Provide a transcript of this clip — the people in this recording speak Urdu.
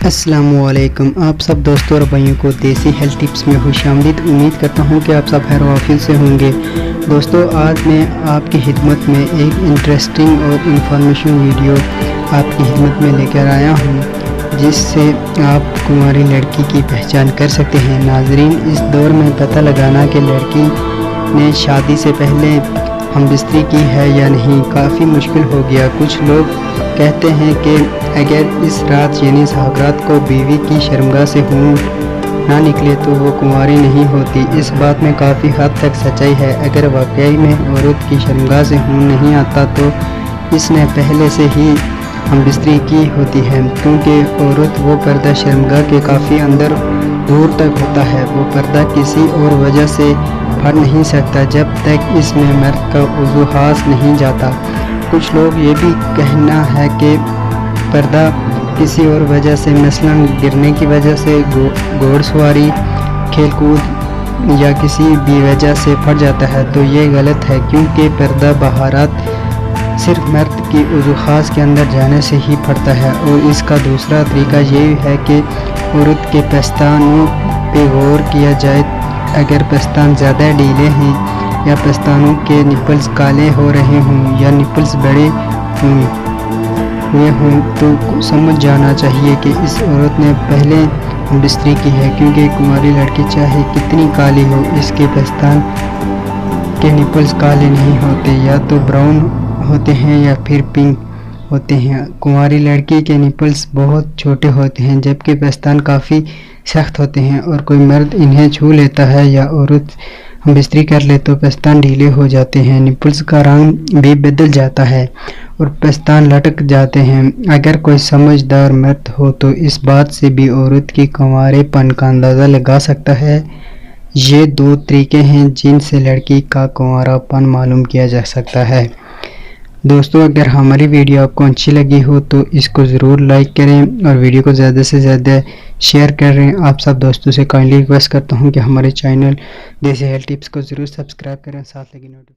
السلام علیکم آپ سب دوستوں اور بھائیوں کو دیسی ہیلتھ ٹپس میں خوش آمدید۔ امید کرتا ہوں کہ آپ سب خیر و عافیت سے ہوں گے۔ دوستوں، آج میں آپ کی خدمت میں ایک انٹرسٹنگ اور انفارمیشن ویڈیو آپ کی خدمت میں لے کر آیا ہوں، جس سے آپ کماری لڑکی کی پہچان کر سکتے ہیں۔ ناظرین، اس دور میں پتہ لگانا کہ لڑکی نے شادی سے پہلے ہم بستری کی ہے یا نہیں کافی مشکل ہو گیا۔ کچھ لوگ کہتے ہیں کہ اگر اس رات یعنی سہاگرات کو بیوی کی شرمگاہ سے خون نہ نکلے تو وہ کنواری نہیں ہوتی۔ اس بات میں کافی حد تک سچائی ہے۔ اگر واقعی میں عورت کی شرمگاہ سے خون نہیں آتا تو اس نے پہلے سے ہی ہم بستری کی ہوتی ہے، کیونکہ عورت وہ پردہ شرمگاہ کے کافی اندر دور تک ہوتا ہے۔ وہ پردہ کسی اور وجہ سے پھٹ نہیں سکتا جب تک اس میں مرد کا عضو ہاتھ نہیں جاتا۔ کچھ لوگ یہ بھی کہنا ہے کہ پردہ کسی اور وجہ سے، مثلاً گرنے کی وجہ سے، گھوڑ سواری، کھیل کود یا کسی بھی وجہ سے پھٹ جاتا ہے، تو یہ غلط ہے، کیونکہ پردہ بہارات صرف مرد کی عضو خاص کے اندر جانے سے ہی پھٹتا ہے۔ اور اس کا دوسرا طریقہ یہ ہے کہ عورت کے پستانوں پہ غور کیا جائے۔ اگر پستان زیادہ ڈھیلے ہیں یا پستانوں کے نپلز کالے ہو رہے ہوں یا نپلز بڑے ہوئے ہوں تو سمجھ جانا چاہیے کہ اس عورت نے پہلے ہم بستری کی ہے، کیونکہ کنواری لڑکی چاہے کتنی کالی ہو، اس کے پستان کے نپلز کالے نہیں ہوتے، یا تو براؤن ہوتے ہیں یا پھر پنک ہوتے ہیں۔ کنواری لڑکی کے نپلز بہت چھوٹے ہوتے ہیں جبکہ پستان کافی سخت ہوتے ہیں، اور کوئی مرد انہیں چھو لیتا ہے یا عورت ہم بستری کر لے تو پستان ڈھیلے ہو جاتے ہیں، نپلز کا رنگ بھی بدل جاتا ہے اور پستان لٹک جاتے ہیں۔ اگر کوئی سمجھدار مرد ہو تو اس بات سے بھی عورت کی کنوارے پن کا اندازہ لگا سکتا ہے۔ یہ دو طریقے ہیں جن سے لڑکی کا کنوارا پن معلوم کیا جا سکتا ہے۔ دوستو، اگر ہماری ویڈیو آپ کو اچھی لگی ہو تو اس کو ضرور لائک کریں اور ویڈیو کو زیادہ سے زیادہ شیئر کریں۔ آپ سب دوستوں سے کائنڈلی ریکویسٹ کرتا ہوں کہ ہمارے چینل دیسی ہیلتھ ٹپس کو ضرور سبسکرائب کریں، ساتھ لگی نوٹیفیکیشن